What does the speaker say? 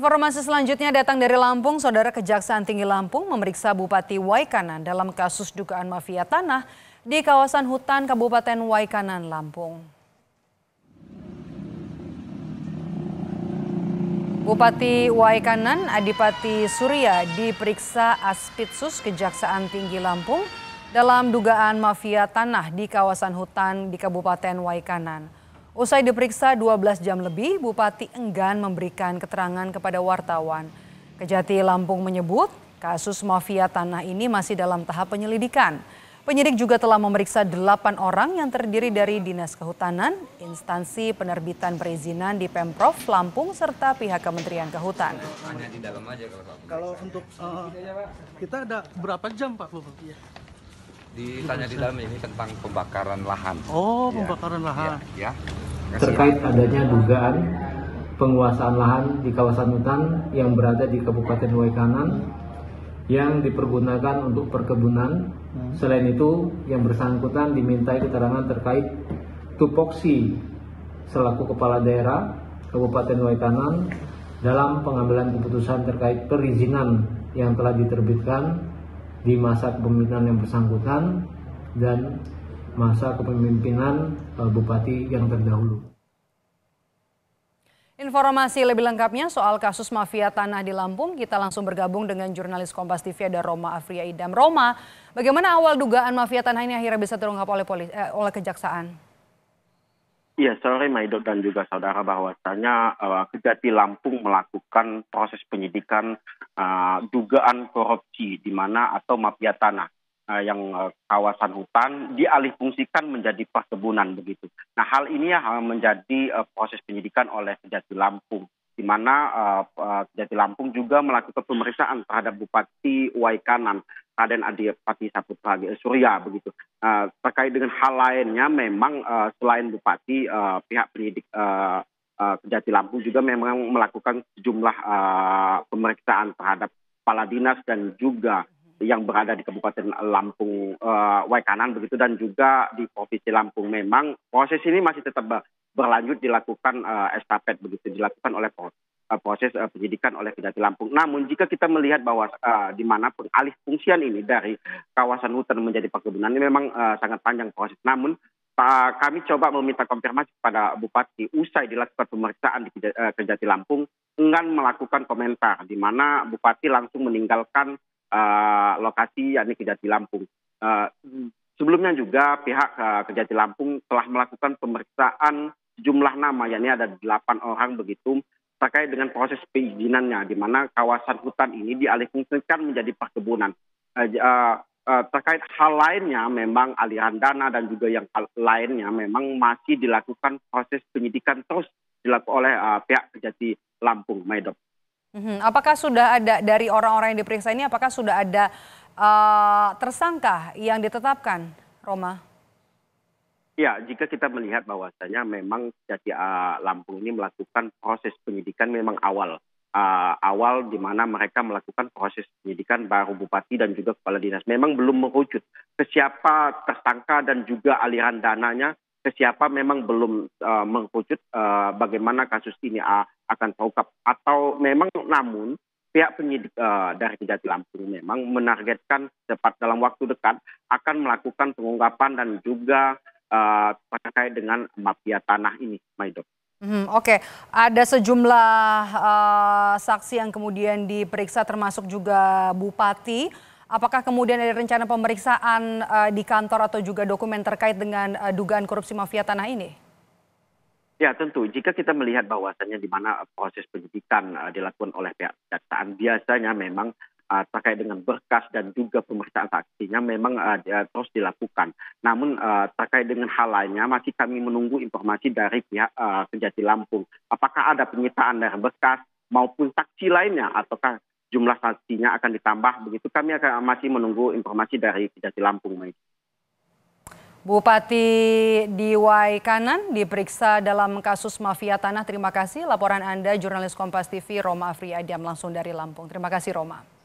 Informasi selanjutnya datang dari Lampung. Saudara, Kejaksaan Tinggi Lampung memeriksa Bupati Waikanan dalam kasus dugaan mafia tanah di kawasan hutan Kabupaten Waikanan, Lampung. Bupati Waikanan Adipati Surya diperiksa Aspitsus Kejaksaan Tinggi Lampung dalam dugaan mafia tanah di kawasan hutan di Kabupaten Waikanan. Usai diperiksa 12 jam lebih, Bupati enggan memberikan keterangan kepada wartawan. Kejati Lampung menyebut kasus mafia tanah ini masih dalam tahap penyelidikan. Penyidik juga telah memeriksa 8 orang yang terdiri dari Dinas Kehutanan, instansi penerbitan perizinan di Pemprov Lampung, serta pihak Kementerian Kehutanan. Hanya di dalam aja kalau untuk kita ada berapa jam Pak? Ditanya di dalam ini tentang pembakaran lahan. Oh, pembakaran lahan. Ya. Terkait adanya dugaan penguasaan lahan di kawasan hutan yang berada di Kabupaten Waikanan yang dipergunakan untuk perkebunan. Selain itu, yang bersangkutan dimintai keterangan terkait tupoksi selaku Kepala Daerah Kabupaten Waikanan dalam pengambilan keputusan terkait perizinan yang telah diterbitkan di masa kepemimpinan yang bersangkutan dan masa kepemimpinan Bupati yang terdahulu. Informasi lebih lengkapnya soal kasus mafia tanah di Lampung, kita langsung bergabung dengan jurnalis Kompas TV ada Roma Afria Idam. Roma, bagaimana awal dugaan mafia tanah ini akhirnya bisa terungkap oleh Kejaksaan? Iya, sore Maidot dan juga saudara, bahwasanya Kejati Lampung melakukan proses penyidikan dugaan korupsi di mana atau mafia tanah yang kawasan hutan dialihfungsikan menjadi perkebunan begitu. Nah, hal ini menjadi proses penyidikan oleh Kejati Lampung, di mana Kejati Lampung juga melakukan pemeriksaan terhadap Bupati Waikanan, Raden Adipati Saputra Surya begitu. Terkait dengan hal lainnya, memang selain Bupati, pihak penyidik Kejati Lampung juga memang melakukan sejumlah pemeriksaan terhadap kepala dinas dan juga yang berada di Kabupaten Lampung Waikanan begitu, dan juga di Provinsi Lampung. Memang proses ini masih tetap berlanjut, dilakukan estafet begitu, dilakukan oleh proses penyidikan oleh Kejati Lampung. Namun jika kita melihat bahwa di mana pengalih fungsian ini dari kawasan hutan menjadi perkebunan ini memang sangat panjang proses. Namun kami coba meminta konfirmasi kepada Bupati usai dilakukan pemeriksaan di Kejati Lampung, enggan melakukan komentar, di mana Bupati langsung meninggalkan lokasi yakni Kejati Lampung. Sebelumnya juga pihak Kejati Lampung telah melakukan pemeriksaan sejumlah nama, yakni ada 8 orang begitu, terkait dengan proses perizinannya, di mana kawasan hutan ini dialihfungsikan menjadi perkebunan. Terkait hal lainnya, memang aliran dana dan juga yang lainnya memang masih dilakukan proses penyidikan terus dilakukan oleh pihak Kejati Lampung, Maidop. Apakah sudah ada dari orang-orang yang diperiksa ini, apakah sudah ada tersangka yang ditetapkan, Roma? Ya, jika kita melihat bahwasanya memang Kejati Lampung ini melakukan proses penyidikan memang awal di mana mereka melakukan proses penyidikan baru Bupati dan juga Kepala Dinas. Memang belum mengerucut ke siapa tersangka dan juga aliran dananya, ke siapa memang belum mengerucut bagaimana kasus ini akan terungkap. Atau memang namun pihak penyidik dari Kejati Lampung memang menargetkan cepat dalam waktu dekat akan melakukan pengungkapan dan juga terkait dengan mafia tanah ini, Maidop. Oke, ada sejumlah saksi yang kemudian diperiksa termasuk juga Bupati. Apakah kemudian ada rencana pemeriksaan di kantor atau juga dokumen terkait dengan dugaan korupsi mafia tanah ini? Ya, tentu. Jika kita melihat bahwasannya di mana proses penyidikan dilakukan oleh pihak kejaksaan, biasanya memang terkait dengan berkas dan juga pemeriksaan saksinya memang terus dilakukan. Namun terkait dengan hal lainnya masih kami menunggu informasi dari pihak Kejati Lampung. Apakah ada penyitaan dari berkas maupun saksi lainnya, ataukah jumlah saksinya akan ditambah begitu? Kami akan masih menunggu informasi dari Kejati Lampung. Bupati di Waikanan diperiksa dalam kasus mafia tanah. Terima kasih laporan Anda, jurnalis Kompas TV Roma Afria Idam langsung dari Lampung. Terima kasih, Roma.